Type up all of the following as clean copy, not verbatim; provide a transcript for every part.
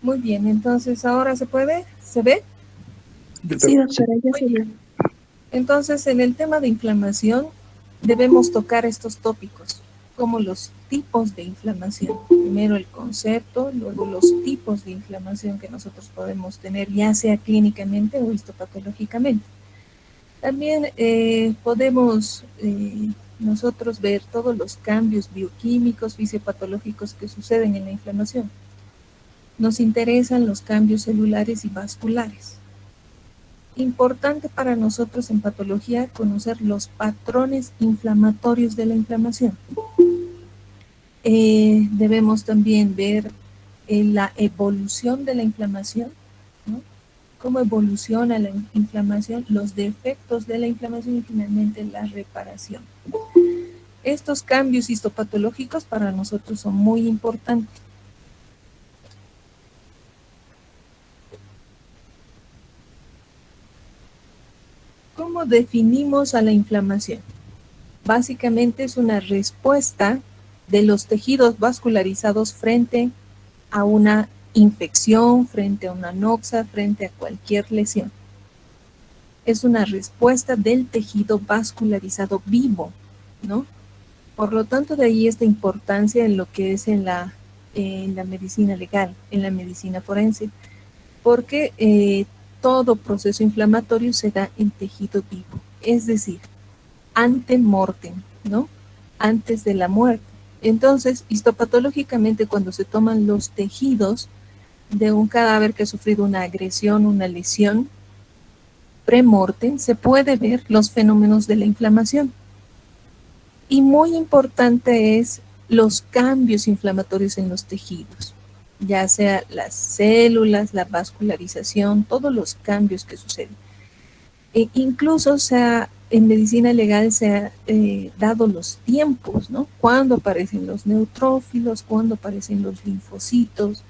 Muy bien, entonces ahora se puede, ¿se ve? Sí, doctora, ya Muy se bien. ve. Entonces, en el tema de inflamación, debemos tocar estos tópicos, como los tipos de inflamación. Primero el concepto, luego los tipos de inflamación que nosotros podemos tener, ya sea clínicamente o histopatológicamente. También podemos nosotros ver todos los cambios bioquímicos, fisiopatológicos que suceden en la inflamación. Nos interesan los cambios celulares y vasculares. Importante para nosotros en patología conocer los patrones inflamatorios de la inflamación. Debemos también ver la evolución de la inflamación, ¿no? Cómo evoluciona la inflamación, los defectos de la inflamación y finalmente la reparación. Estos cambios histopatológicos para nosotros son muy importantes. ¿Cómo definimos a la inflamación? Básicamente es una respuesta de los tejidos vascularizados frente a una infección, frente a una noxa, frente a cualquier lesión. Es una respuesta del tejido vascularizado vivo, ¿no? Por lo tanto, de ahí esta importancia en lo que es en la medicina legal, en la medicina forense, porque todo proceso inflamatorio se da en tejido vivo, es decir, ante mortem, ¿no? Antes de la muerte. Entonces, histopatológicamente, cuando se toman los tejidos de un cadáver que ha sufrido una agresión, una lesión, premortem, se puede ver los fenómenos de la inflamación. Y muy importante es los cambios inflamatorios en los tejidos, ya sea las células, la vascularización, todos los cambios que suceden. Incluso en medicina legal se ha dado los tiempos, ¿no? Cuándo aparecen los neutrófilos, cuándo aparecen los linfocitos,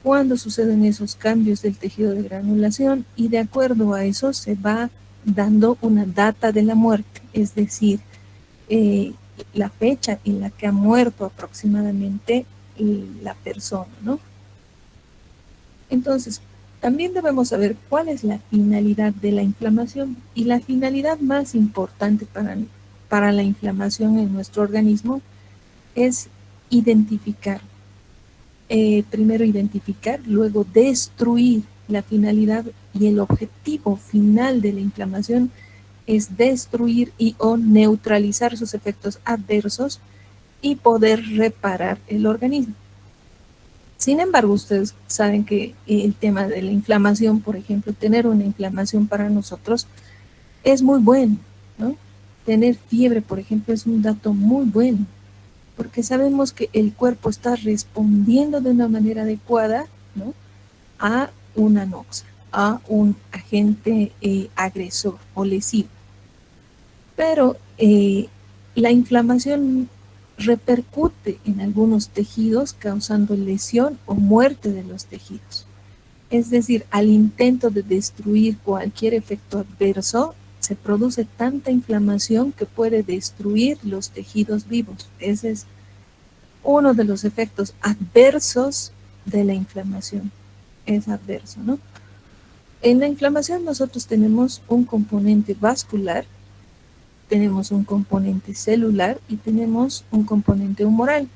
cuándo suceden esos cambios del tejido de granulación, y de acuerdo a eso se va dando una data de la muerte, es decir, eh, la fecha en la que ha muerto aproximadamente la persona, ¿no? Entonces, también debemos saber cuál es la finalidad de la inflamación, y la finalidad más importante para la inflamación en nuestro organismo es identificar. Primero identificar, luego destruir. La finalidad y el objetivo final de la inflamación es destruir y o neutralizar sus efectos adversos y poder reparar el organismo. Sin embargo, ustedes saben que el tema de la inflamación, por ejemplo, tener una inflamación para nosotros es muy bueno, ¿no? Tener fiebre, por ejemplo, es un dato muy bueno, porque sabemos que el cuerpo está respondiendo de una manera adecuada, ¿no? A una noxa, a un agente agresor o lesivo. Pero la inflamación repercute en algunos tejidos causando lesión o muerte de los tejidos. Es decir, al intento de destruir cualquier efecto adverso, se produce tanta inflamación que puede destruir los tejidos vivos. Ese es uno de los efectos adversos de la inflamación. Es adverso, ¿no? En la inflamación nosotros tenemos un componente vascular, tenemos un componente celular y tenemos un componente humoral.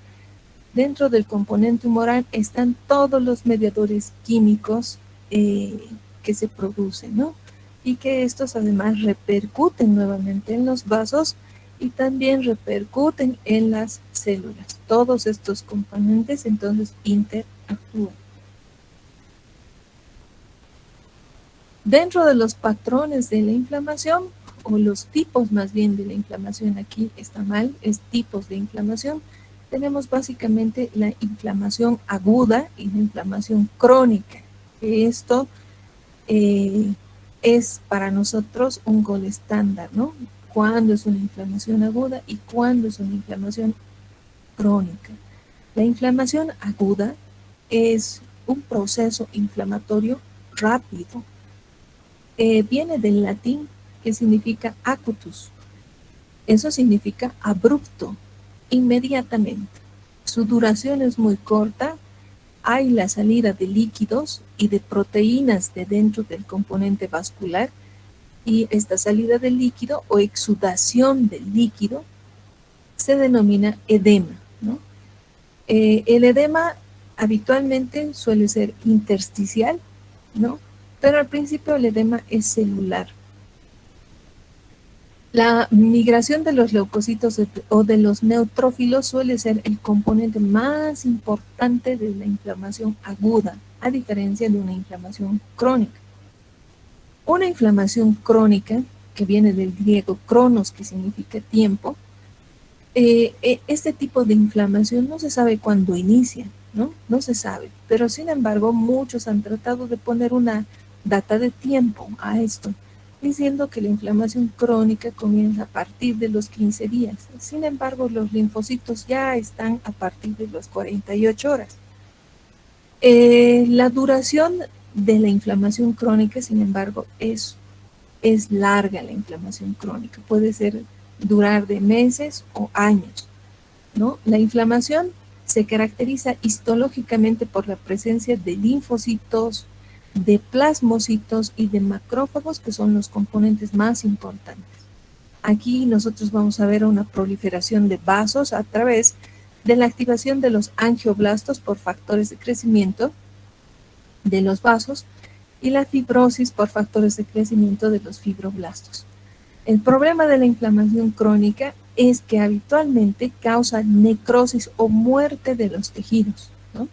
Dentro del componente humoral están todos los mediadores químicos que se producen, ¿no? Y que estos además repercuten nuevamente en los vasos y también repercuten en las células. Todos estos componentes entonces interactúan. Dentro de los patrones de la inflamación, o los tipos más bien de la inflamación, aquí está mal, es tipos de inflamación, tenemos básicamente la inflamación aguda y la inflamación crónica. Esto es para nosotros un gol estándar, ¿no? Cuándo es una inflamación aguda y cuándo es una inflamación crónica. La inflamación aguda es un proceso inflamatorio rápido. Viene del latín, que significa acutus. Eso significa abrupto, inmediatamente. Su duración es muy corta hay la salida de líquidos y de proteínas de dentro del componente vascular, y esta salida de líquido o exudación del líquido se denomina edema, ¿no? El edema habitualmente suele ser intersticial, ¿no? Pero al principio el edema es celular. La migración de los leucocitos o de los neutrófilos suele ser el componente más importante de la inflamación aguda, a diferencia de una inflamación crónica. Una inflamación crónica, que viene del griego cronos, que significa tiempo, este tipo de inflamación no se sabe cuándo inicia, ¿no? No se sabe, pero sin embargo muchos han tratado de poner una data de tiempo a esto, diciendo que la inflamación crónica comienza a partir de los 15 días. Sin embargo, los linfocitos ya están a partir de las 48 horas. La duración de la inflamación crónica, sin embargo, es larga la inflamación crónica. Puede durar de meses o años, ¿no? La inflamación se caracteriza histológicamente por la presencia de linfocitos, de plasmocitos y de macrófagos, que son los componentes más importantes. Aquí nosotros vamos a ver una proliferación de vasos a través de la activación de los angioblastos por factores de crecimiento de los vasos y la fibrosis por factores de crecimiento de los fibroblastos. El problema de la inflamación crónica es que habitualmente causa necrosis o muerte de los tejidos, ¿no?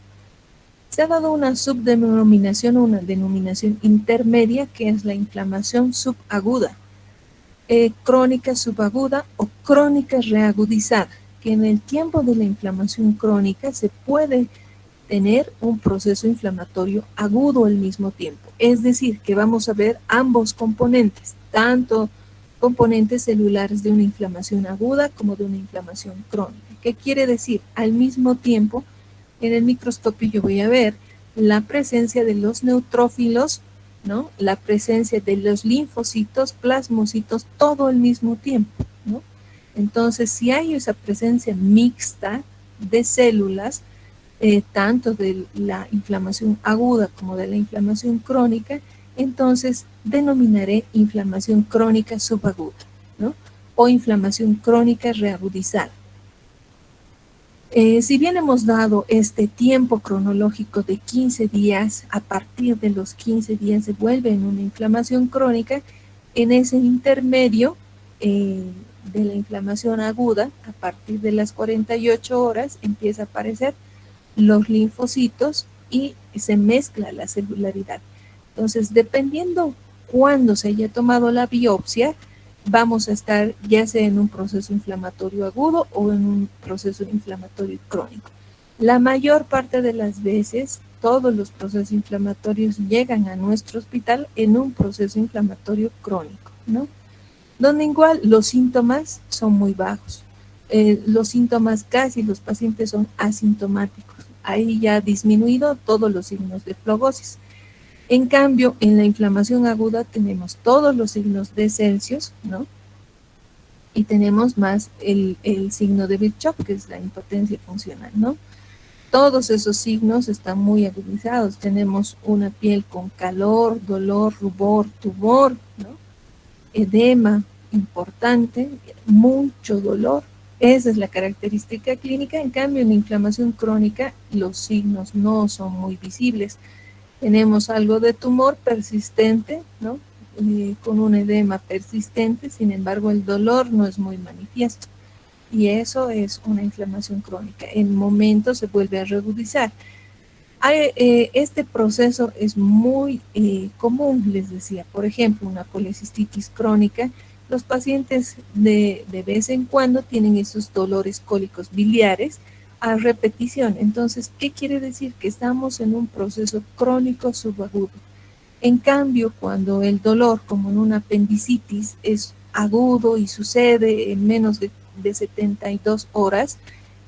Se ha dado una subdenominación o una denominación intermedia, que es la inflamación subaguda, crónica subaguda o crónica reagudizada, que en el tiempo de la inflamación crónica se puede tener un proceso inflamatorio agudo al mismo tiempo. Es decir, que vamos a ver ambos componentes, tanto componentes celulares de una inflamación aguda como de una inflamación crónica. ¿Qué quiere decir? Al mismo tiempo, en el microscopio yo voy a ver la presencia de los neutrófilos, ¿no? La presencia de los linfocitos, plasmocitos, todo al mismo tiempo, ¿no? Entonces, si hay esa presencia mixta de células, tanto de la inflamación aguda como de la inflamación crónica, entonces denominaré inflamación crónica subaguda, ¿no? O inflamación crónica reagudizada. Si bien hemos dado este tiempo cronológico de 15 días, a partir de los 15 días se vuelve en una inflamación crónica. En ese intermedio de la inflamación aguda, a partir de las 48 horas, empieza a aparecer los linfocitos y se mezcla la celularidad. Entonces, dependiendo cuándo se haya tomado la biopsia, vamos a estar ya sea en un proceso inflamatorio agudo o en un proceso inflamatorio crónico. La mayor parte de las veces, todos los procesos inflamatorios llegan a nuestro hospital en un proceso inflamatorio crónico, ¿no? Donde igual los síntomas son muy bajos. Los síntomas casi los pacientes son asintomáticos. Ahí ya ha disminuido todos los signos de flogosis. En cambio, en la inflamación aguda tenemos todos los signos de Celsius, ¿no? Y tenemos más el signo de Virchow, que es la impotencia funcional, ¿no? Todos esos signos están muy agudizados. Tenemos una piel con calor, dolor, rubor, tumor, ¿no? Edema importante, mucho dolor. Esa es la característica clínica. En cambio, en la inflamación crónica, los signos no son muy visibles. Tenemos algo de tumor persistente, ¿no? Con un edema persistente, sin embargo, el dolor no es muy manifiesto. Y eso es una inflamación crónica. En momentos se vuelve a reagudizar. Este proceso es muy común, les decía. Por ejemplo, una colecistitis crónica. Los pacientes de vez en cuando tienen esos dolores cólicos biliares a repetición. Entonces, ¿qué quiere decir? Que estamos en un proceso crónico subagudo. En cambio, cuando el dolor, como en una apendicitis, es agudo y sucede en menos de 72 horas,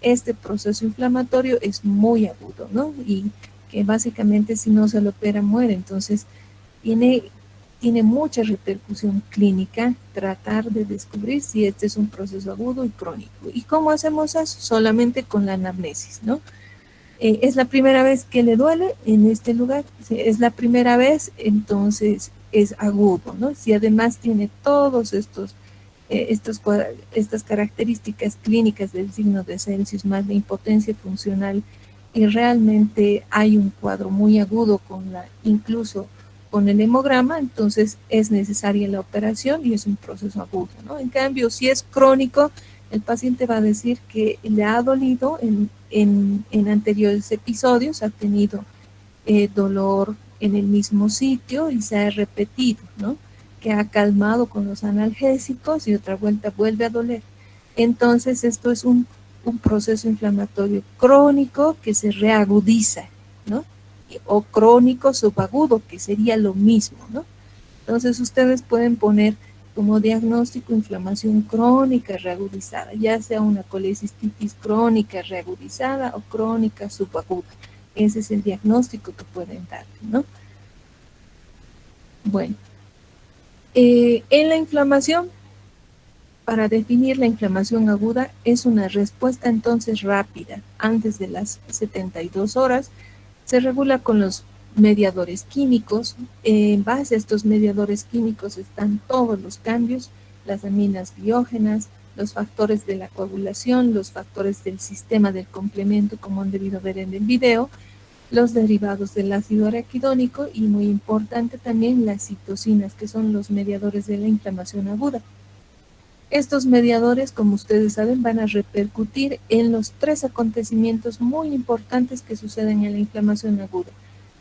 este proceso inflamatorio es muy agudo, ¿no? Y que básicamente si no se lo opera muere. Entonces, tiene mucha repercusión clínica tratar de descubrir si este es un proceso agudo y crónico. ¿Y cómo hacemos eso? Solamente con la anamnesis, ¿no? es la primera vez que le duele en este lugar, es la primera vez, entonces es agudo, ¿no? Si además tiene todos estas características clínicas del signo de Celsius más la impotencia funcional y realmente hay un cuadro muy agudo incluso con el hemograma, entonces es necesaria la operación y es un proceso agudo, ¿no? En cambio, si es crónico, el paciente va a decir que le ha dolido en anteriores episodios, ha tenido dolor en el mismo sitio y se ha repetido, ¿no? Que ha calmado con los analgésicos y otra vuelta vuelve a doler. Entonces esto es un proceso inflamatorio crónico que se reagudiza, ¿no? O crónico subagudo, que sería lo mismo, ¿no? Entonces ustedes pueden poner como diagnóstico inflamación crónica reagudizada, ya sea una colecistitis crónica reagudizada o crónica subaguda. Ese es el diagnóstico que pueden dar, ¿no? Bueno, en la inflamación, para definir la inflamación aguda, es una respuesta entonces rápida, antes de las 72 horas, se regula con los mediadores químicos. En base a estos mediadores químicos están todos los cambios, las aminas biógenas, los factores de la coagulación, los factores del sistema del complemento, como han debido ver en el video, los derivados del ácido araquidónico y, muy importante también, las citocinas, que son los mediadores de la inflamación aguda. Estos mediadores, como ustedes saben, van a repercutir en los 3 acontecimientos muy importantes que suceden en la inflamación aguda: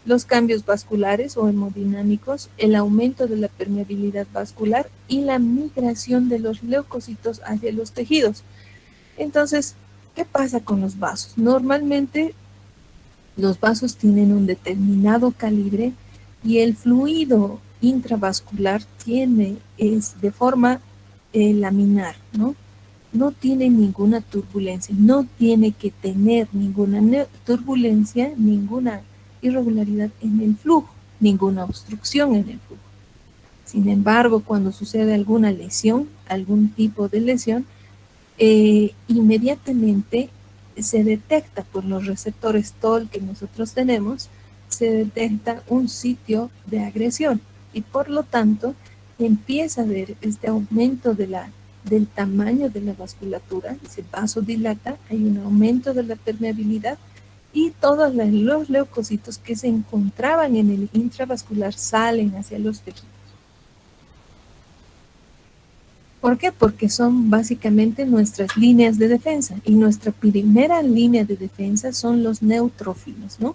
los cambios vasculares o hemodinámicos, el aumento de la permeabilidad vascular y la migración de los leucocitos hacia los tejidos. Entonces, ¿qué pasa con los vasos? Normalmente los vasos tienen un determinado calibre y el fluido intravascular es de forma laminar, ¿no? No tiene ninguna turbulencia, no tiene que tener ninguna turbulencia, ninguna irregularidad en el flujo, ninguna obstrucción en el flujo. Sin embargo, cuando sucede alguna lesión, algún tipo de lesión, inmediatamente se detecta por los receptores TOL que nosotros tenemos, se detecta un sitio de agresión y por lo tanto empieza a ver este aumento del tamaño de la vasculatura, se vasodilata, hay un aumento de la permeabilidad y todos los leucocitos que se encontraban en el intravascular salen hacia los tejidos. ¿Por qué? Porque son básicamente nuestras líneas de defensa y nuestra primera línea de defensa son los neutrófilos, ¿no?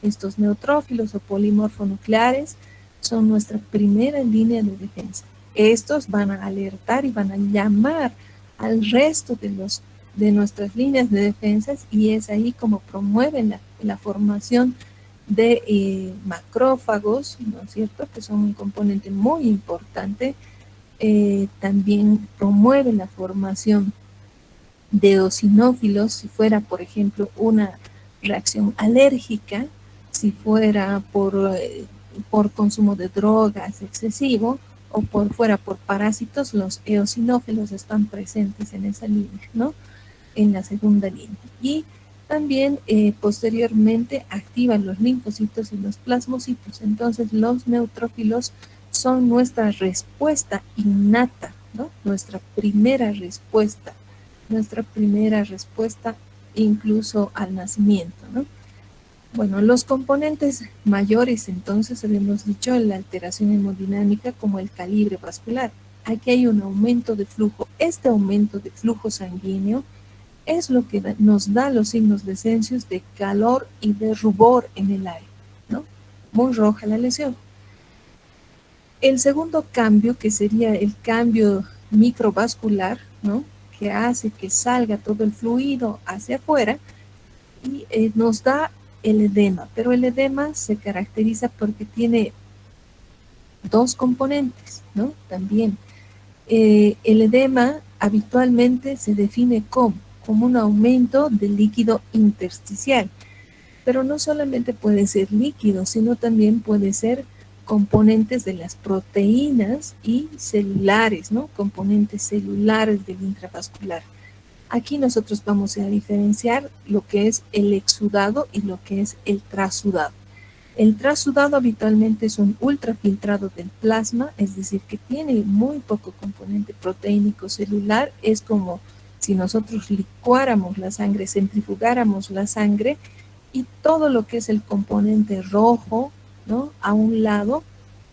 Estos neutrófilos o polimorfonucleares son nuestra primera línea de defensa. Estos van a alertar y van a llamar al resto de nuestras líneas de defensas y es ahí como promueven la formación de macrófagos, ¿no es cierto?, que son un componente muy importante. También promueve la formación de eosinófilos, si fuera, por ejemplo, una reacción alérgica, si fuera por consumo de drogas excesivo o fuera por parásitos, los eosinófilos están presentes en esa línea, ¿no? En la segunda línea. Y también posteriormente activan los linfocitos y los plasmocitos. Entonces los neutrófilos son nuestra respuesta innata, ¿no? Nuestra primera respuesta incluso al nacimiento, ¿no? Bueno, los componentes mayores, entonces, habíamos dicho, la alteración hemodinámica como el calibre vascular. Aquí hay un aumento de flujo. Este aumento de flujo sanguíneo es lo que nos da los signos de Celsius de calor y de rubor en el aire, ¿no? Muy roja la lesión. El segundo cambio, que sería el cambio microvascular, ¿no?, que hace que salga todo el fluido hacia afuera y nos da el edema, pero el edema se caracteriza porque tiene 2 componentes, ¿no? También el edema habitualmente se define como un aumento del líquido intersticial, pero no solamente puede ser líquido, sino también puede ser componentes de las proteínas y celulares, ¿no? Componentes celulares del intravascular. Aquí nosotros vamos a diferenciar lo que es el exudado y lo que es el trasudado. El trasudado habitualmente es un ultrafiltrado del plasma, es decir, que tiene muy poco componente proteínico celular. Es como si nosotros licuáramos la sangre, centrifugáramos la sangre, y todo lo que es el componente rojo, ¿no?, a un lado,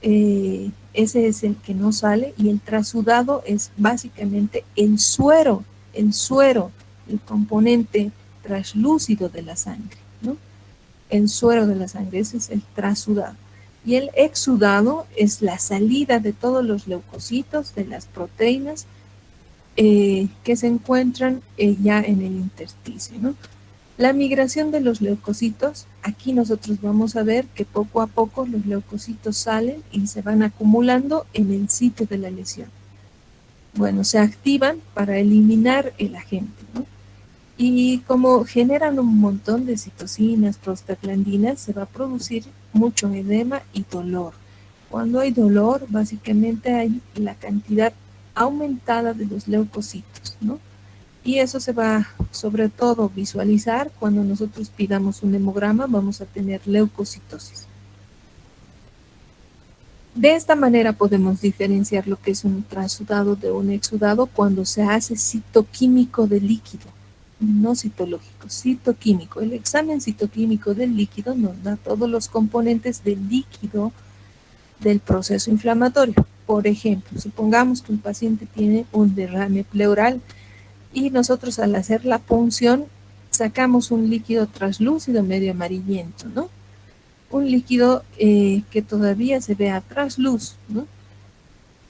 ese es el que no sale, y el trasudado es básicamente el suero, el componente traslúcido de la sangre, ¿no? El suero de la sangre, ese es el trasudado. Y el exudado es la salida de todos los leucocitos, de las proteínas que se encuentran ya en el intersticio, ¿no? La migración de los leucocitos, aquí nosotros vamos a ver que poco a poco los leucocitos salen y se van acumulando en el sitio de la lesión. Bueno, se activan para eliminar el agente, ¿no? Y como generan un montón de citocinas, prostaglandinas, se va a producir mucho edema y dolor. Cuando hay dolor, básicamente hay la cantidad aumentada de los leucocitos, ¿no? Y eso se va sobre todo visualizar cuando nosotros pidamos un hemograma, vamos a tener leucocitosis. De esta manera podemos diferenciar lo que es un trasudado de un exudado cuando se hace citoquímico del líquido, no citológico, citoquímico. El examen citoquímico del líquido nos da todos los componentes del líquido del proceso inflamatorio. Por ejemplo, supongamos que un paciente tiene un derrame pleural y nosotros al hacer la punción sacamos un líquido traslúcido medio amarillento, ¿no? Un líquido que todavía se ve a trasluz, ¿no?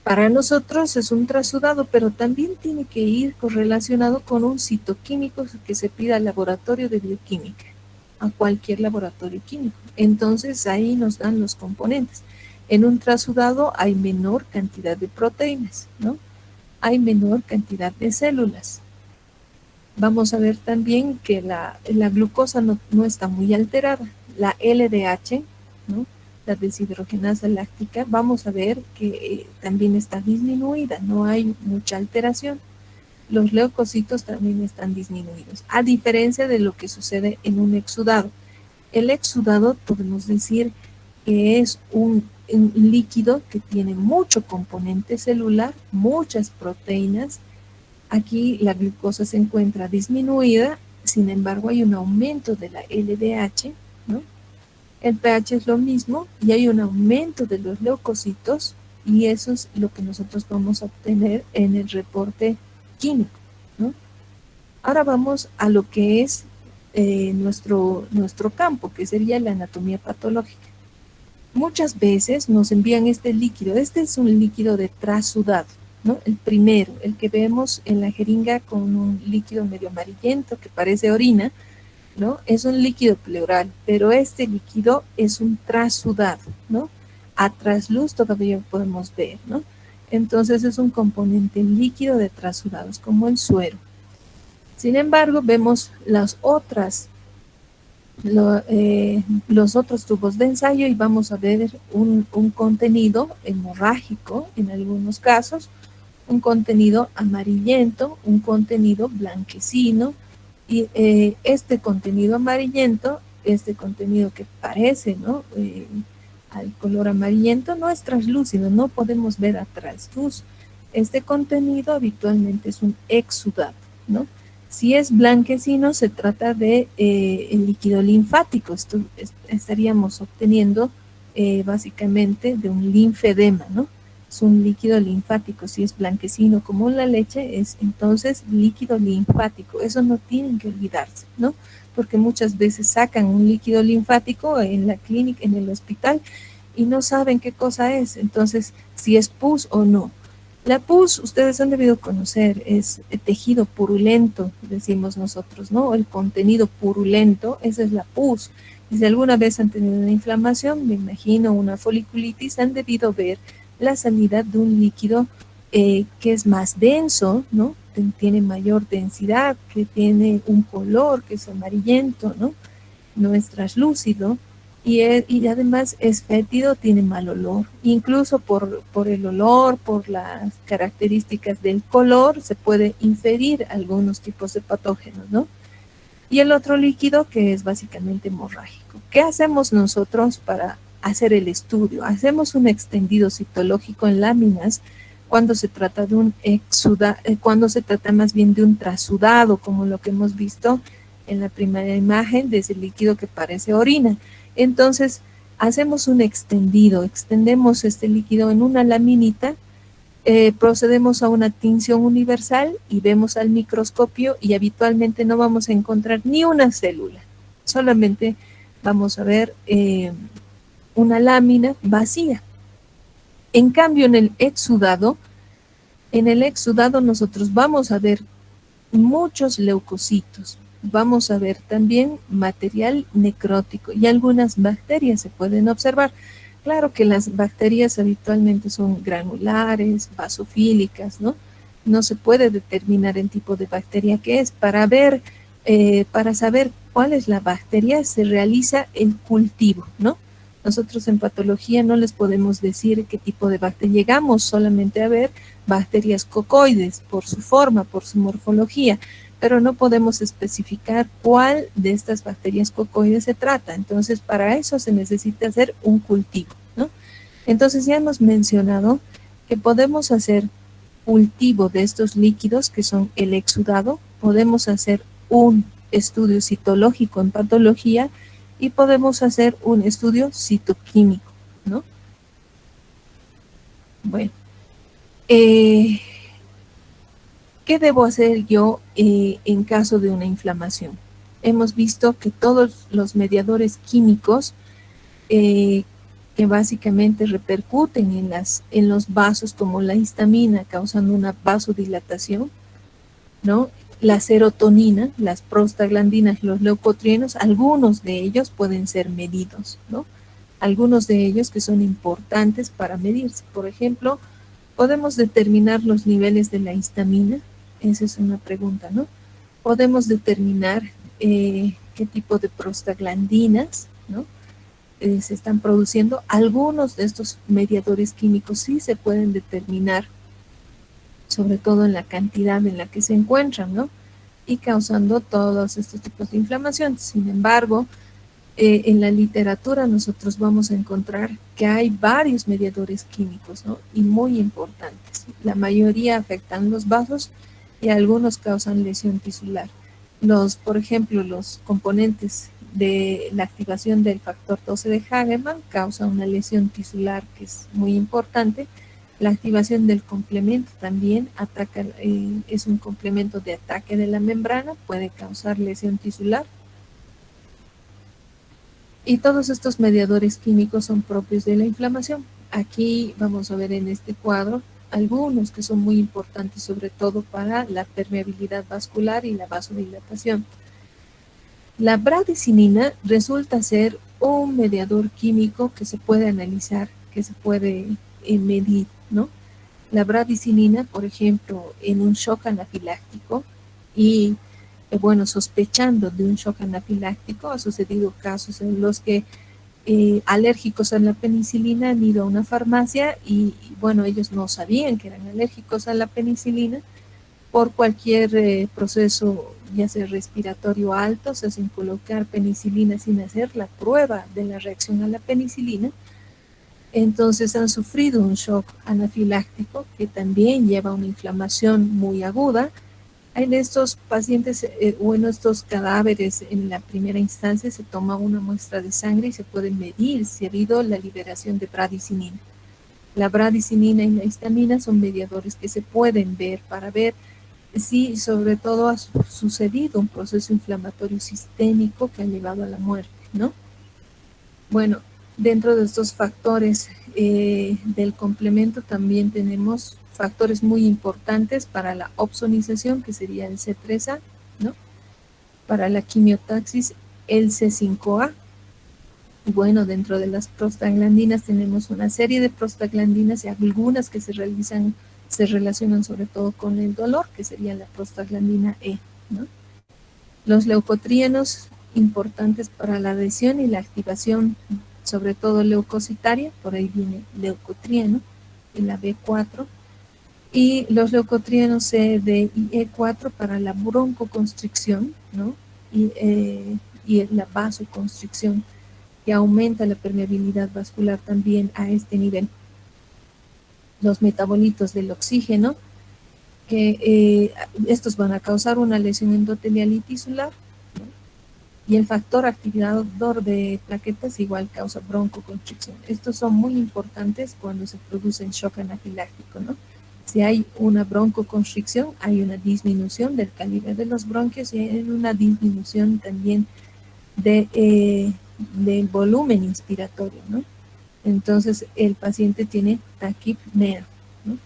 Para nosotros es un trasudado, pero también tiene que ir correlacionado con un citoquímico que se pida al laboratorio de bioquímica, a cualquier laboratorio químico. Entonces ahí nos dan los componentes. En un trasudado hay menor cantidad de proteínas, ¿no? Hay menor cantidad de células. Vamos a ver también que la glucosa no está muy alterada. La LDH, ¿no?, la deshidrogenasa láctica, vamos a ver que también está disminuida, no hay mucha alteración. Los leucocitos también están disminuidos, a diferencia de lo que sucede en un exudado. El exudado podemos decir que es un líquido que tiene mucho componente celular, muchas proteínas. Aquí la glucosa se encuentra disminuida, sin embargo hay un aumento de la LDH, ¿no? El pH es lo mismo y hay un aumento de los leucocitos, y eso es lo que nosotros vamos a obtener en el reporte químico, ¿no? Ahora vamos a lo que es nuestro campo, que sería la anatomía patológica. Muchas veces nos envían este líquido. Este es un líquido de trasudado, ¿no? El primero, el que vemos en la jeringa con un líquido medio amarillento que parece orina, ¿no? Es un líquido pleural, pero este líquido es un trasudado, ¿no? A trasluz todavía podemos ver, ¿no? Entonces es un componente líquido de trasudados, como el suero. Sin embargo, vemos los otros tubos de ensayo y vamos a ver un contenido hemorrágico en algunos casos, un contenido amarillento, un contenido blanquecino, y este contenido amarillento, este contenido que parece, ¿no?, al color amarillento, no es translúcido, no podemos ver a trasluz. Este contenido habitualmente es un exudado, ¿no? Si es blanquecino, se trata de el líquido linfático. Esto estaríamos obteniendo básicamente de un linfedema, ¿no? Es un líquido linfático. Si es blanquecino como la leche, es entonces líquido linfático. Eso no tienen que olvidarse, ¿no? Porque muchas veces sacan un líquido linfático en la clínica, en el hospital, y no saben qué cosa es. Entonces, si es pus o no. La pus, ustedes han debido conocer, es tejido purulento, decimos nosotros, ¿no? El contenido purulento, esa es la pus. Y si alguna vez han tenido una inflamación, me imagino una foliculitis, han debido ver la salida de un líquido que es más denso, ¿no? Tiene mayor densidad, que tiene un color que es amarillento, ¿no? No es traslúcido. y además es fétido, tiene mal olor. Incluso por el olor, por las características del color, se puede inferir algunos tipos de patógenos, ¿no? Y el otro líquido que es básicamente hemorrágico. ¿Qué hacemos nosotros para hacer el estudio? Hacemos un extendido citológico en láminas cuando se trata de un cuando se trata más bien de un trasudado, como lo que hemos visto en la primera imagen de ese líquido que parece orina. Entonces, hacemos un extendido, extendemos este líquido en una laminita, procedemos a una tinción universal y vemos al microscopio y habitualmente no vamos a encontrar ni una célula, solamente vamos a ver una lámina vacía. En cambio, en el exudado nosotros vamos a ver muchos leucocitos, vamos a ver también material necrótico y algunas bacterias se pueden observar. Claro que las bacterias habitualmente son granulares, basofílicas, ¿no? No se puede determinar el tipo de bacteria que es. Para saber cuál es la bacteria se realiza el cultivo, ¿no? Nosotros en patología no les podemos decir qué tipo de bacteria. Llegamos solamente a ver bacterias cocoides por su forma, por su morfología, pero no podemos especificar cuál de estas bacterias cocoides se trata. Entonces, para eso se necesita hacer un cultivo, ¿no? Entonces, ya hemos mencionado que podemos hacer cultivo de estos líquidos que son el exudado, podemos hacer un estudio citológico en patología y podemos hacer un estudio citoquímico, ¿no? Bueno, ¿qué debo hacer yo en caso de una inflamación? Hemos visto que todos los mediadores químicos que básicamente repercuten en los vasos, como la histamina, causando una vasodilatación, ¿no? La serotonina, las prostaglandinas, los leucotrienos, algunos de ellos pueden ser medidos, ¿no? Algunos de ellos que son importantes para medirse. Por ejemplo, podemos determinar los niveles de la histamina. Esa es una pregunta, ¿no? Podemos determinar qué tipo de prostaglandinas, ¿no? Se están produciendo. Algunos de estos mediadores químicos sí se pueden determinar, sobre todo en la cantidad en la que se encuentran, ¿no? Y causando todos estos tipos de inflamación. Sin embargo, en la literatura nosotros vamos a encontrar que hay varios mediadores químicos, ¿no? Y muy importantes. La mayoría afectan los vasos y algunos causan lesión tisular. Por ejemplo, los componentes de la activación del factor 12 de Hagemann causa una lesión tisular que es muy importante. La activación del complemento también es un complemento de ataque de la membrana, puede causar lesión tisular. Y todos estos mediadores químicos son propios de la inflamación. Aquí vamos a ver en este cuadro algunos que son muy importantes, sobre todo para la permeabilidad vascular y la vasodilatación. La bradicinina resulta ser un mediador químico que se puede analizar, que se puede medir, ¿no? La bradicinina, por ejemplo, en un shock anafiláctico y bueno, sospechando de un shock anafiláctico, ha sucedido casos en los que alérgicos a la penicilina han ido a una farmacia y bueno, ellos no sabían que eran alérgicos a la penicilina. Por cualquier proceso, ya sea respiratorio alto, se hacen colocar penicilina sin hacer la prueba de la reacción a la penicilina. Entonces han sufrido un shock anafiláctico que también lleva a una inflamación muy aguda. En estos pacientes o en estos cadáveres, en la primera instancia se toma una muestra de sangre y se puede medir si ha habido la liberación de bradicinina. La bradicinina y la histamina son mediadores que se pueden ver para ver si sobre todo ha sucedido un proceso inflamatorio sistémico que ha llevado a la muerte, ¿no? Bueno, dentro de estos factores del complemento también tenemos factores muy importantes para la opsonización, que sería el C3A, ¿no? Para la quimiotaxis, el C5A. Bueno, dentro de las prostaglandinas tenemos una serie de prostaglandinas y algunas que se relacionan sobre todo con el dolor, que sería la prostaglandina E, ¿no? Los leucotrienos importantes para la adhesión y la activación, sobre todo leucocitaria, por ahí viene leucotrieno y la B4, y los leucotrienos C, D y E4 para la broncoconstricción, ¿no? Y la vasoconstricción, que aumenta la permeabilidad vascular también a este nivel. Los metabolitos del oxígeno, que estos van a causar una lesión endotelial y tisular, ¿no? Y el factor activador de plaquetas igual causa broncoconstricción. Estos son muy importantes cuando se produce en shock anafiláctico, ¿no? Si hay una broncoconstricción, hay una disminución del calibre de los bronquios y hay una disminución también del volumen inspiratorio, ¿no? Entonces el paciente tiene taquipnea, ¿no?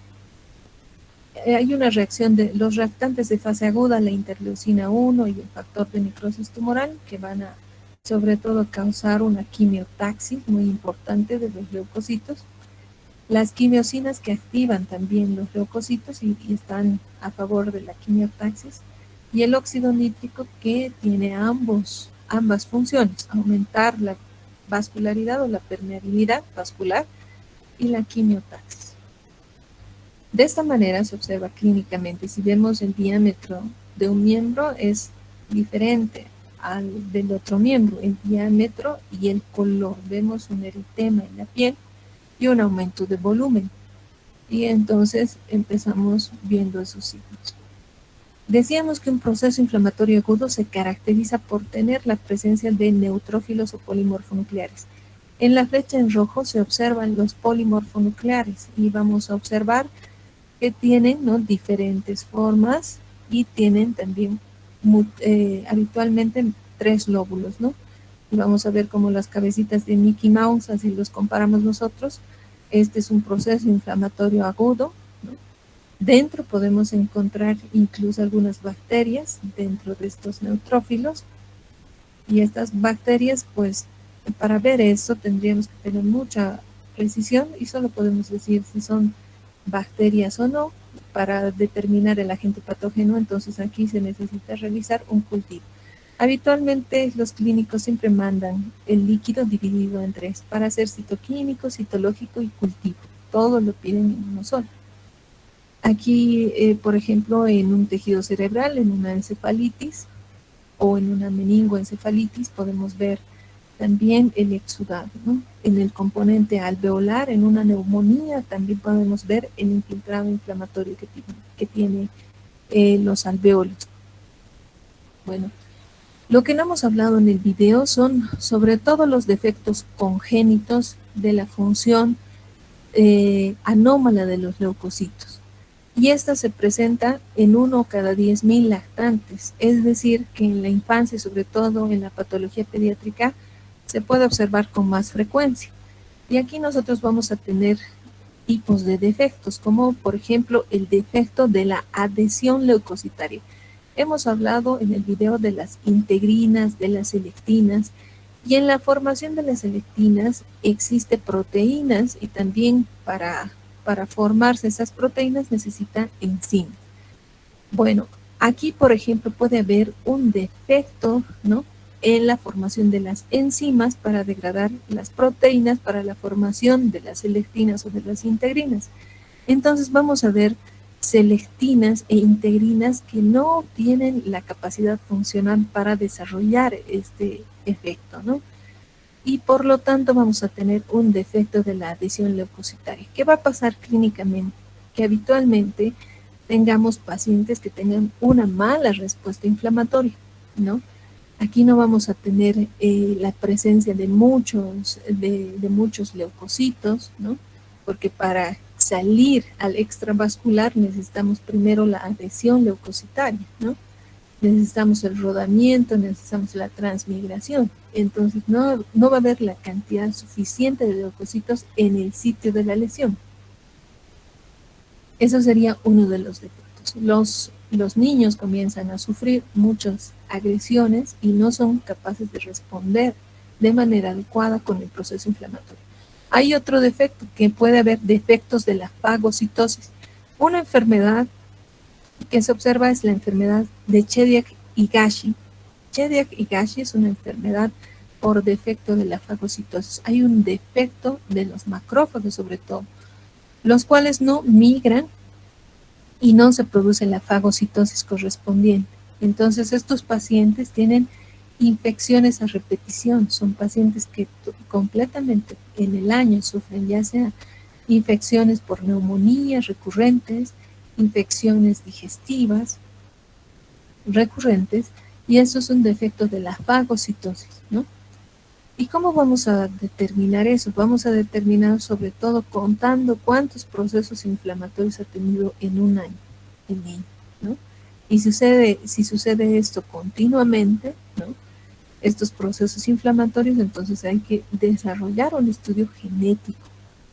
Hay una reacción de los reactantes de fase aguda, la interleucina 1 y el factor de necrosis tumoral, que van a sobre todo causar una quimiotaxis muy importante de los leucocitos. Las quimiosinas que activan también los leucocitos y están a favor de la quimiotaxis, y el óxido nítrico, que tiene ambas funciones, aumentar la vascularidad o la permeabilidad vascular y la quimiotaxis. De esta manera se observa clínicamente. Si vemos el diámetro de un miembro es diferente al del otro miembro, el diámetro y el color. Vemos un eritema en la piel y un aumento de volumen. Y entonces empezamos viendo esos signos. Decíamos que un proceso inflamatorio agudo se caracteriza por tener la presencia de neutrófilos o polimorfonucleares. En la flecha en rojo se observan los polimorfonucleares y vamos a observar que tienen, ¿no?, diferentes formas y tienen también habitualmente 3 lóbulos, ¿no? Y vamos a ver como las cabecitas de Mickey Mouse, así los comparamos nosotros. Este es un proceso inflamatorio agudo, ¿no? Dentro podemos encontrar incluso algunas bacterias dentro de estos neutrófilos, y estas bacterias, pues, para ver eso tendríamos que tener mucha precisión y solo podemos decir si son bacterias o no para determinar el agente patógeno. Entonces aquí se necesita realizar un cultivo. Habitualmente los clínicos siempre mandan el líquido dividido en 3 para hacer citoquímico, citológico y cultivo. Todo lo piden en uno solo. Aquí, por ejemplo, en un tejido cerebral, en una encefalitis o en una meningoencefalitis, podemos ver también el exudado, ¿no? En el componente alveolar, en una neumonía, también podemos ver el infiltrado inflamatorio que tiene los alveolos. Bueno, lo que no hemos hablado en el video son sobre todo los defectos congénitos de la función anómala de los leucocitos. Y esta se presenta en 1 cada 10.000 lactantes, es decir, que en la infancia, sobre todo en la patología pediátrica, se puede observar con más frecuencia. Y aquí nosotros vamos a tener tipos de defectos, como por ejemplo el defecto de la adhesión leucocitaria. Hemos hablado en el video de las integrinas, de las selectinas, y en la formación de las selectinas existe proteínas, y también para formarse esas proteínas necesitan enzimas. Bueno, aquí por ejemplo puede haber un defecto, ¿no?, en la formación de las enzimas para degradar las proteínas para la formación de las selectinas o de las integrinas. Entonces vamos a ver selectinas e integrinas que no tienen la capacidad funcional para desarrollar este efecto, ¿no? Y por lo tanto vamos a tener un defecto de la adhesión leucocitaria. ¿Qué va a pasar clínicamente? Que habitualmente tengamos pacientes que tengan una mala respuesta inflamatoria, ¿no? Aquí no vamos a tener la presencia de muchos leucocitos, ¿no? Porque para salir al extravascular necesitamos primero la adhesión leucocitaria, ¿no? Necesitamos el rodamiento, necesitamos la transmigración. Entonces no va a haber la cantidad suficiente de leucocitos en el sitio de la lesión. Eso sería uno de los defectos. Los niños comienzan a sufrir muchas agresiones y no son capaces de responder de manera adecuada con el proceso inflamatorio. Hay otro defecto, que puede haber defectos de la fagocitosis. Una enfermedad que se observa es la enfermedad de Chediak-Higashi, Celiac Higashi es una enfermedad por defecto de la fagocitosis. Hay un defecto de los macrófagos sobre todo, los cuales no migran y no se produce la fagocitosis correspondiente. Entonces estos pacientes tienen infecciones a repetición, son pacientes que completamente en el año sufren ya sea infecciones por neumonías recurrentes, infecciones digestivas recurrentes, y eso es un defecto de la fagocitosis, ¿no? ¿Y cómo vamos a determinar eso? Vamos a determinar sobre todo contando cuántos procesos inflamatorios ha tenido en un año el niño, ¿no? Y si sucede esto continuamente, ¿no? Estos procesos inflamatorios, entonces hay que desarrollar un estudio genético,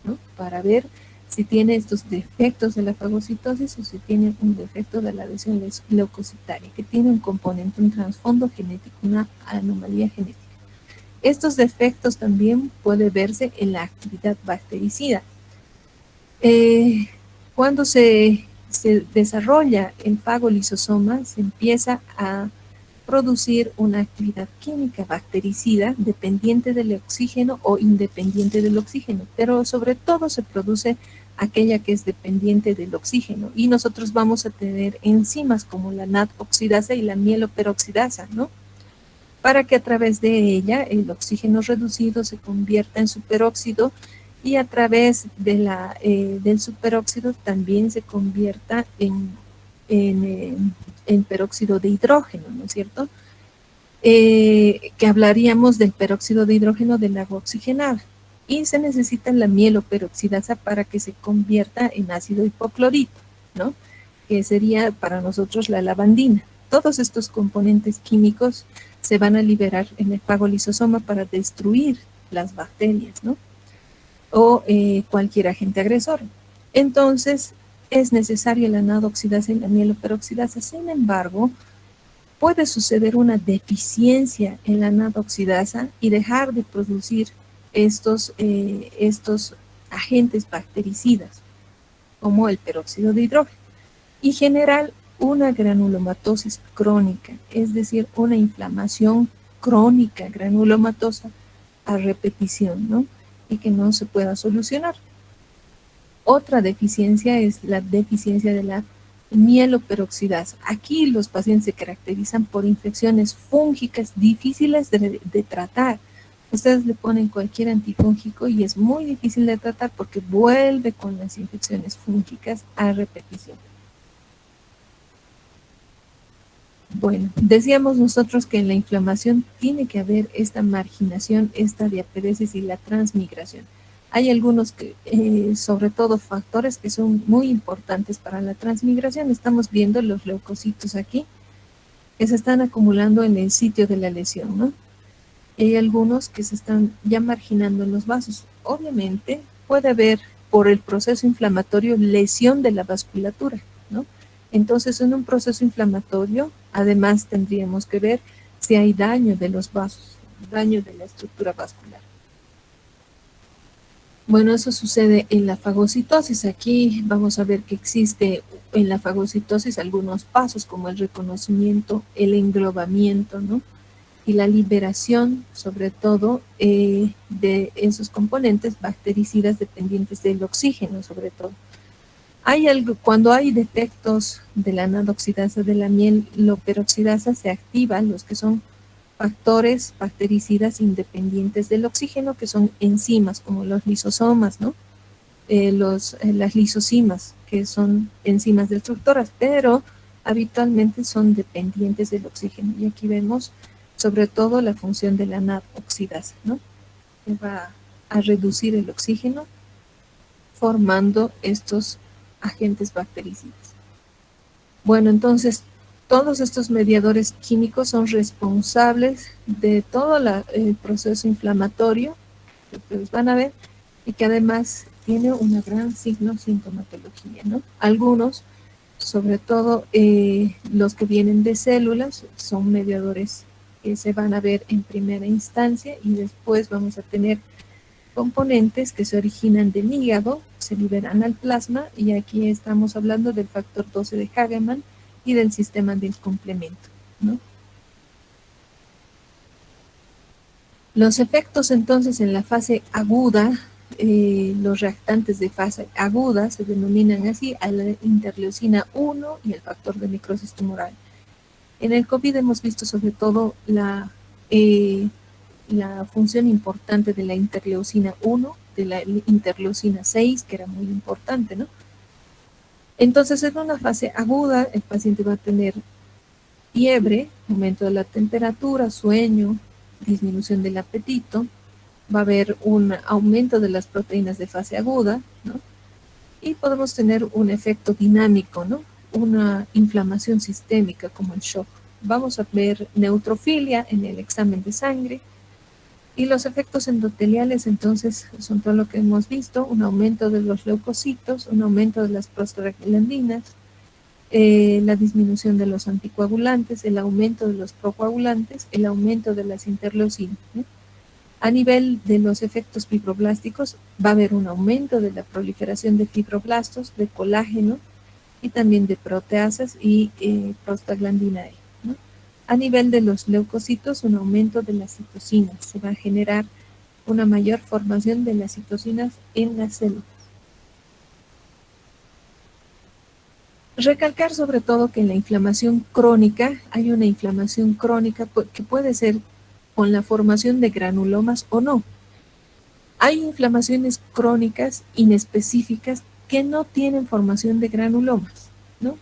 ¿no? Para ver si tiene estos defectos de la fagocitosis o si tiene un defecto de la adhesión leucocitaria, que tiene un componente, un trasfondo genético, una anomalía genética. Estos defectos también pueden verse en la actividad bactericida. Cuando se desarrolla el fagolisosoma, se empieza a producir una actividad química bactericida dependiente del oxígeno o independiente del oxígeno, pero sobre todo se produce aquella que es dependiente del oxígeno, y nosotros vamos a tener enzimas como la NAD-oxidasa y la mieloperoxidasa, ¿no? Para que a través de ella el oxígeno reducido se convierta en superóxido y a través de del superóxido también se convierta en peróxido de hidrógeno, ¿no es cierto? Que hablaríamos del peróxido de hidrógeno del agua oxigenada. Y se necesita la mieloperoxidasa para que se convierta en ácido hipoclorito, ¿no? Que sería para nosotros la lavandina. Todos estos componentes químicos se van a liberar en el fagolisosoma para destruir las bacterias, ¿no? O cualquier agente agresor. Entonces, es necesaria la NAD-oxidasa y la mieloperoxidasa. Sin embargo, puede suceder una deficiencia en la NAD-oxidasa y dejar de producir estos agentes bactericidas, como el peróxido de hidrógeno, y generar una granulomatosis crónica, es decir, una inflamación crónica granulomatosa a repetición, ¿no? Y que no se pueda solucionar. Otra deficiencia es la deficiencia de la mieloperoxidasa. Aquí los pacientes se caracterizan por infecciones fúngicas difíciles de tratar. Ustedes le ponen cualquier antifúngico y es muy difícil de tratar porque vuelve con las infecciones fúngicas a repetición. Bueno, decíamos nosotros que en la inflamación tiene que haber esta marginación, esta diaperesis y la transmigración. Hay algunos, sobre todo factores que son muy importantes para la transmigración. Estamos viendo los leucocitos aquí, que se están acumulando en el sitio de la lesión, ¿no? Hay algunos que se están ya marginando en los vasos. Obviamente puede haber, por el proceso inflamatorio, lesión de la vasculatura, ¿no? Entonces, en un proceso inflamatorio, además tendríamos que ver si hay daño de los vasos, daño de la estructura vascular. Bueno, eso sucede en la fagocitosis. Aquí vamos a ver que existe en la fagocitosis algunos pasos como el reconocimiento, el englobamiento, ¿no? Y la liberación, sobre todo, de esos componentes bactericidas dependientes del oxígeno, sobre todo. Cuando hay defectos de la NAD-oxidasa, de la mieloperoxidasa, se activan los que son factores bactericidas independientes del oxígeno, que son enzimas como los lisosomas, ¿no? Las lisosimas, que son enzimas destructoras, pero habitualmente son dependientes del oxígeno. Y aquí vemos sobre todo la función de la NAD-oxidasa, ¿no? Que va a reducir el oxígeno formando estos agentes bactericidas. Bueno, entonces todos estos mediadores químicos son responsables de todo el proceso inflamatorio que ustedes van a ver y que además tiene una gran sintomatología, ¿no? Algunos, sobre todo los que vienen de células, son mediadores que se van a ver en primera instancia y después vamos a tener componentes que se originan del hígado, se liberan al plasma y aquí estamos hablando del factor 12 de Hagemann y del sistema del complemento, ¿no? Los efectos entonces en la fase aguda, los reactantes de fase aguda se denominan así a la interleucina 1 y el factor de necrosis tumoral. En el COVID hemos visto sobre todo la función importante de la interleucina 1, de la interleucina 6, que era muy importante, ¿no? Entonces, en una fase aguda, el paciente va a tener fiebre, aumento de la temperatura, sueño, disminución del apetito, va a haber un aumento de las proteínas de fase aguda, ¿no? Y podemos tener un efecto dinámico, ¿no? Una inflamación sistémica como el shock. Vamos a ver neutrofilia en el examen de sangre. Y los efectos endoteliales, entonces, son todo lo que hemos visto, un aumento de los leucocitos, un aumento de las prostaglandinas, la disminución de los anticoagulantes, el aumento de los procoagulantes, el aumento de las interleucinas, ¿no? A nivel de los efectos fibroblásticos, va a haber un aumento de la proliferación de fibroblastos, de colágeno y también de proteasas y prostaglandina E, ¿no? A nivel de los leucocitos, un aumento de las citocinas. Se va a generar una mayor formación de las citocinas en las células. Recalcar sobre todo que en la inflamación crónica, hay una inflamación crónica que puede ser con la formación de granulomas o no. Hay inflamaciones crónicas inespecíficas que no tienen formación de granulomas, ¿no?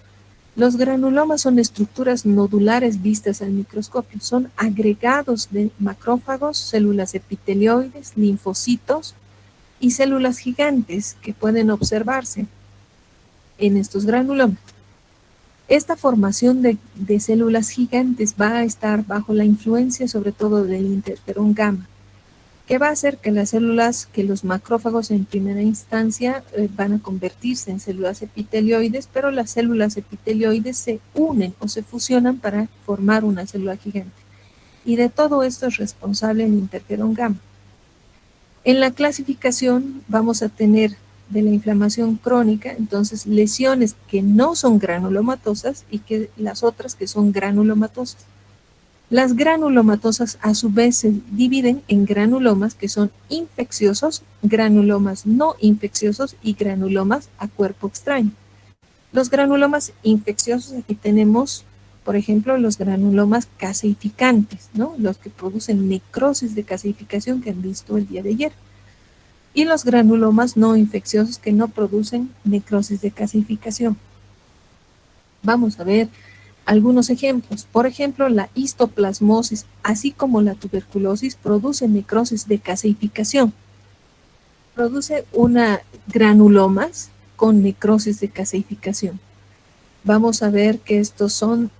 Los granulomas son estructuras nodulares vistas al microscopio, son agregados de macrófagos, células epitelioides, linfocitos y células gigantes que pueden observarse en estos granulomas. Esta formación de células gigantes va a estar bajo la influencia sobre todo del interferón gamma, que va a hacer que las células, que los macrófagos en primera instancia van a convertirse en células epitelioides, pero las células epitelioides se unen o se fusionan para formar una célula gigante. Y de todo esto es responsable el interferón gamma. En la clasificación vamos a tener de la inflamación crónica, entonces lesiones que no son granulomatosas y que las otras que son granulomatosas. Las granulomatosas a su vez se dividen en granulomas que son infecciosos, granulomas no infecciosos y granulomas a cuerpo extraño. Los granulomas infecciosos, aquí tenemos, por ejemplo, los granulomas caseificantes, ¿no? Los que producen necrosis de caseificación que han visto el día de ayer. Y los granulomas no infecciosos que no producen necrosis de caseificación. Vamos a ver algunos ejemplos. Por ejemplo, la histoplasmosis, así como la tuberculosis, produce necrosis de caseificación. Produce una granulomas con necrosis de caseificación. Vamos a ver que estos son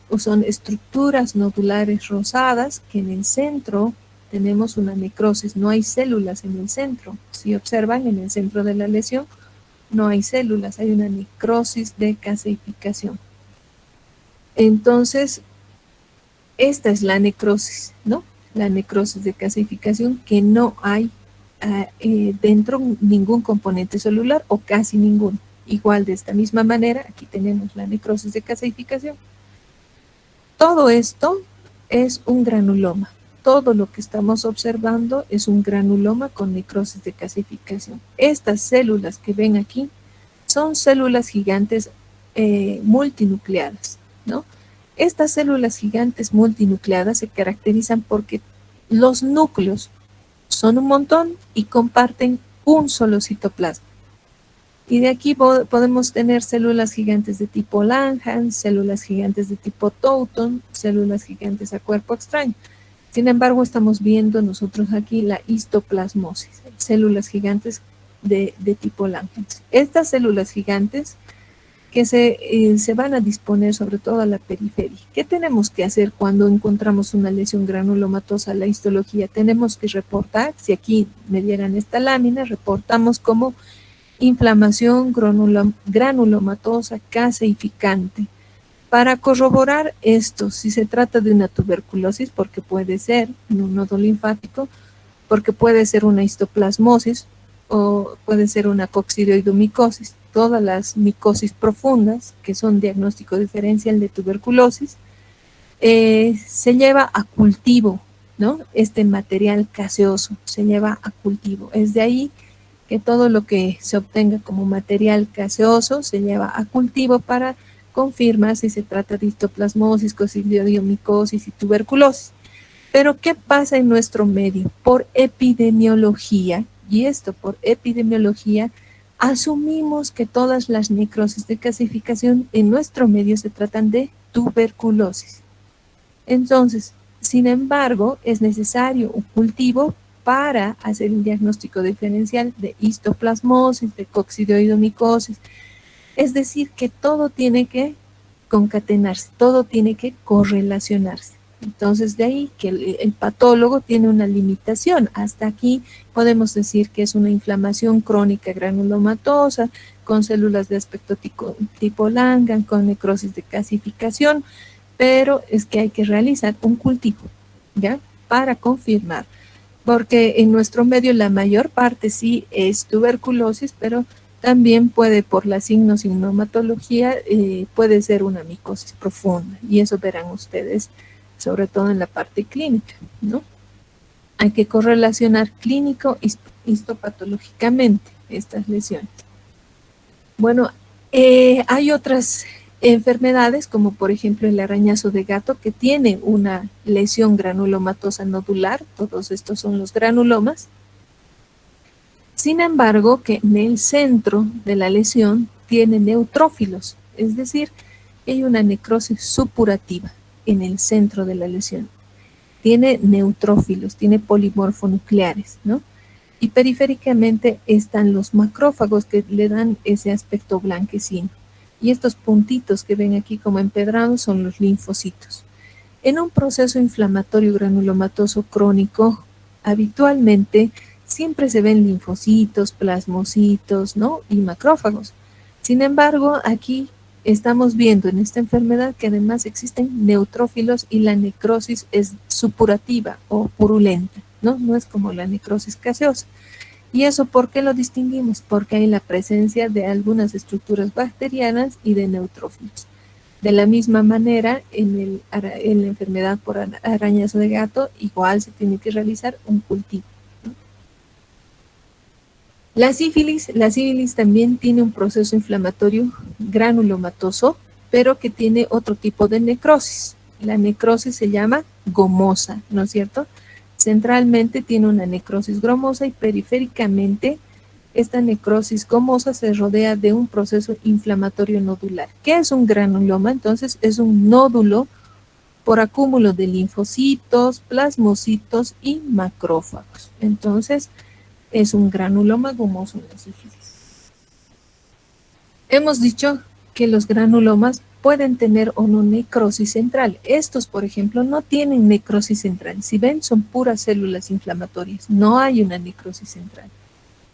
estructuras nodulares rosadas que en el centro tenemos una necrosis. No hay células en el centro. Si observan, en el centro de la lesión no hay células, hay una necrosis de caseificación. Entonces, esta es la necrosis, ¿no? La necrosis de caseificación, que no hay dentro ningún componente celular o casi ninguno. Igual de esta misma manera, aquí tenemos la necrosis de caseificación. Todo esto es un granuloma. Todo lo que estamos observando es un granuloma con necrosis de caseificación. Estas células que ven aquí son células gigantes multinucleadas, ¿no? Estas células gigantes multinucleadas se caracterizan porque los núcleos son un montón y comparten un solo citoplasma. Y de aquí podemos tener células gigantes de tipo Langhans, células gigantes de tipo Taunton, células gigantes a cuerpo extraño. Sin embargo, estamos viendo nosotros aquí la histoplasmosis, células gigantes de tipo Langhans. Estas células gigantes que se van a disponer sobre todo a la periferia. ¿Qué tenemos que hacer cuando encontramos una lesión granulomatosa? La histología. Tenemos que reportar, si aquí me dieran esta lámina, reportamos como inflamación granulomatosa caseificante. Para corroborar esto, si se trata de una tuberculosis, porque puede ser un nodo linfático, porque puede ser una histoplasmosis o puede ser una coccidioidomicosis, todas las micosis profundas, que son diagnóstico diferencial de tuberculosis, se lleva a cultivo ¿no? Este material gaseoso se lleva a cultivo. Es de ahí que todo lo que se obtenga como material gaseoso se lleva a cultivo para confirmar si se trata de histoplasmosis, coccidiomicosis y tuberculosis. Pero ¿qué pasa en nuestro medio? Por epidemiología, y esto por epidemiología, asumimos que todas las necrosis de gasificación en nuestro medio se tratan de tuberculosis. Entonces, sin embargo, es necesario un cultivo para hacer un diagnóstico diferencial de histoplasmosis, de coccidioidomicosis. Es decir, que todo tiene que concatenarse, todo tiene que correlacionarse. Entonces, de ahí que el patólogo tiene una limitación. Hasta aquí podemos decir que es una inflamación crónica granulomatosa, con células de aspecto tipo Langhans, con necrosis de gasificación, pero es que hay que realizar un cultivo, ¿ya? Para confirmar, porque en nuestro medio la mayor parte sí es tuberculosis, pero también puede, por la signosintomatología, puede ser una micosis profunda, y eso verán ustedes, sobre todo en la parte clínica, ¿no? Hay que correlacionar clínico histopatológicamente estas lesiones. Bueno, hay otras enfermedades, como por ejemplo el arañazo de gato, que tiene una lesión granulomatosa nodular. Todos estos son los granulomas. Sin embargo, que en el centro de la lesión tiene neutrófilos, es decir, hay una necrosis supurativa en el centro de la lesión. Tiene neutrófilos, tiene polimorfonucleares, ¿no? Y periféricamente están los macrófagos que le dan ese aspecto blanquecino. Y estos puntitos que ven aquí como empedrados son los linfocitos. En un proceso inflamatorio granulomatoso crónico, habitualmente siempre se ven linfocitos, plasmocitos, ¿no? Y macrófagos. Sin embargo, aquí estamos viendo en esta enfermedad que además existen neutrófilos y la necrosis es supurativa o purulenta, ¿no? No es como la necrosis gaseosa. ¿Y eso por qué lo distinguimos? Porque hay la presencia de algunas estructuras bacterianas y de neutrófilos. De la misma manera, en la enfermedad por arañazo de gato, igual se tiene que realizar un cultivo, ¿no? La sífilis también tiene un proceso inflamatorio granulomatoso, pero que tiene otro tipo de necrosis. La necrosis se llama gomosa, ¿no es cierto? Centralmente tiene una necrosis gromosa y periféricamente esta necrosis gomosa se rodea de un proceso inflamatorio nodular. ¿Qué es un granuloma? Entonces es un nódulo por acúmulo de linfocitos, plasmocitos y macrófagos. Entonces es un granuloma gomoso en la sífilis. Hemos dicho que los granulomas pueden tener o no necrosis central. Estos, por ejemplo, no tienen necrosis central. Si ven, son puras células inflamatorias. No hay una necrosis central.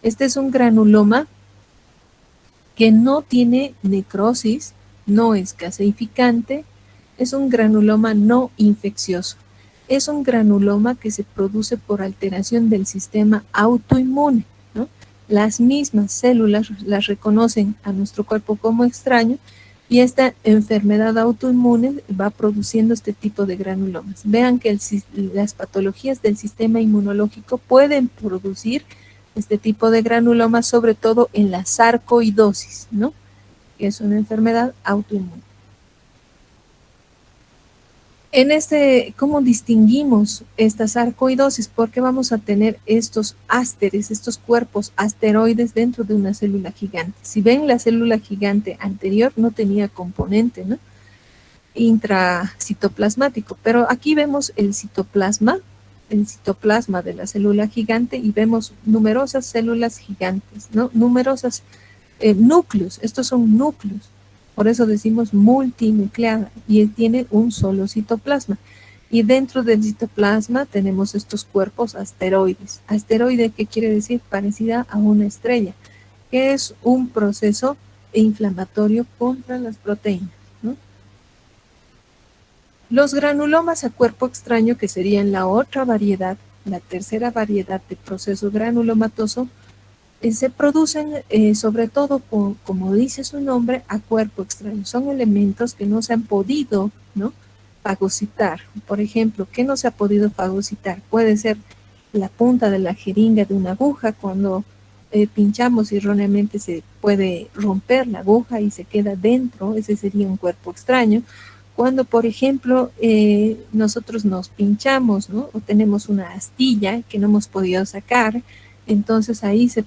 Este es un granuloma que no tiene necrosis, no es gaseificante, es un granuloma no infeccioso. Es un granuloma que se produce por alteración del sistema autoinmune, ¿no? Las mismas células las reconocen a nuestro cuerpo como extraño y esta enfermedad autoinmune va produciendo este tipo de granulomas. Vean que las patologías del sistema inmunológico pueden producir este tipo de granulomas, sobre todo en la sarcoidosis, ¿no? Que es una enfermedad autoinmune. ¿Cómo distinguimos esta sarcoidosis? Porque vamos a tener estos ásteres, estos cuerpos asteroides dentro de una célula gigante. Si ven, la célula gigante anterior no tenía componente, ¿no? Intracitoplasmático, pero aquí vemos el citoplasma de la célula gigante y vemos numerosas células gigantes, ¿no? Numerosos núcleos, estos son núcleos. Por eso decimos multinucleada y tiene un solo citoplasma. Y dentro del citoplasma tenemos estos cuerpos asteroides. Asteroide, ¿qué quiere decir? Parecida a una estrella, que es un proceso inflamatorio contra las proteínas, ¿no? Los granulomas a cuerpo extraño, que serían la otra variedad, la tercera variedad de proceso granulomatoso, se producen sobre todo, como dice su nombre, a cuerpo extraño. Son elementos que no se han podido, ¿no? fagocitar. Por ejemplo, ¿qué no se ha podido fagocitar? Puede ser la punta de la jeringa de una aguja. Cuando pinchamos erróneamente se puede romper la aguja y se queda dentro. Ese sería un cuerpo extraño. Cuando, por ejemplo, nosotros nos pinchamos, ¿no? O tenemos una astilla que no hemos podido sacar, entonces ahí se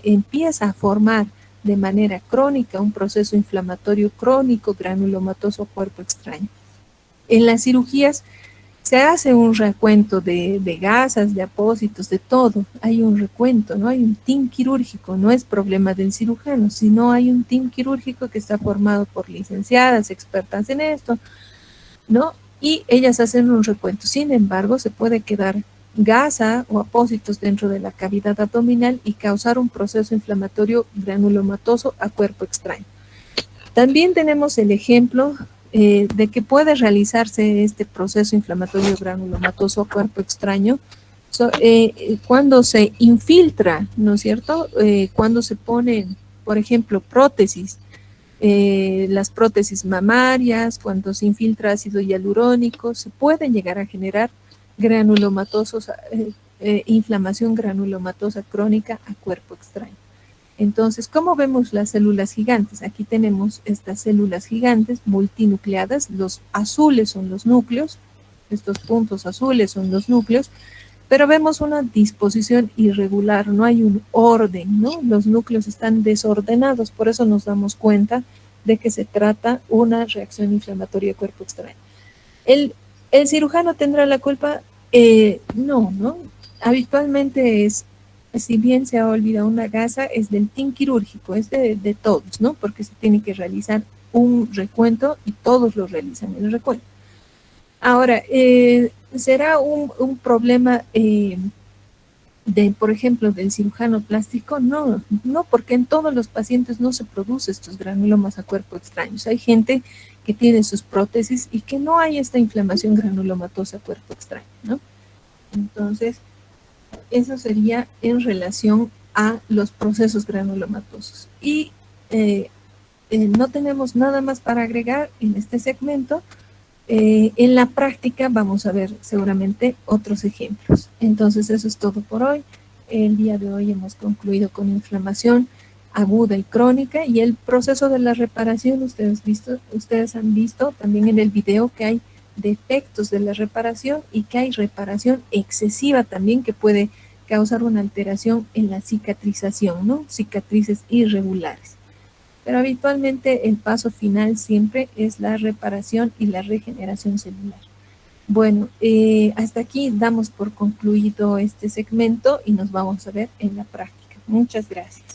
empieza a formar de manera crónica un proceso inflamatorio crónico, granulomatoso, cuerpo extraño. En las cirugías se hace un recuento de gasas, de apósitos, de todo. Hay un recuento, ¿no? Hay un team quirúrgico, no es problema del cirujano, sino hay un team quirúrgico que está formado por licenciadas, expertas en esto, ¿no? Y ellas hacen un recuento. Sin embargo, se puede quedar gasa o apósitos dentro de la cavidad abdominal y causar un proceso inflamatorio granulomatoso a cuerpo extraño. También tenemos el ejemplo de que puede realizarse este proceso inflamatorio granulomatoso a cuerpo extraño cuando se infiltra, ¿no es cierto? Cuando se ponen, por ejemplo, prótesis, las prótesis mamarias, cuando se infiltra ácido hialurónico, se pueden llegar a generar granulomatosos, inflamación granulomatosa crónica a cuerpo extraño. Entonces, ¿cómo vemos las células gigantes? Aquí tenemos estas células gigantes multinucleadas, los azules son los núcleos, estos puntos azules son los núcleos, pero vemos una disposición irregular, no hay un orden, ¿no? Los núcleos están desordenados, por eso nos damos cuenta de que se trata una reacción inflamatoria de cuerpo extraño. ¿El cirujano tendrá la culpa? No, ¿no? Habitualmente es, si bien se ha olvidado una gasa, es del team quirúrgico, es de todos, ¿no? Porque se tiene que realizar un recuento y todos lo realizan el recuento. Ahora, ¿será un problema por ejemplo, del cirujano plástico? No, porque en todos los pacientes no se producen estos granulomas a cuerpo extraños. Hay gente que tiene sus prótesis y que no hay esta inflamación granulomatosa a cuerpo extraño, ¿no? Entonces, eso sería en relación a los procesos granulomatosos. Y no tenemos nada más para agregar en este segmento. En la práctica vamos a ver seguramente otros ejemplos. Entonces eso es todo por hoy. El día de hoy hemos concluido con inflamación aguda y crónica y el proceso de la reparación. Ustedes han visto también en el video que hay defectos de la reparación y que hay reparación excesiva también que puede causar una alteración en la cicatrización, ¿no? Cicatrices irregulares. Pero habitualmente el paso final siempre es la reparación y la regeneración celular. Bueno, hasta aquí damos por concluido este segmento y nos vamos a ver en la práctica. Muchas gracias.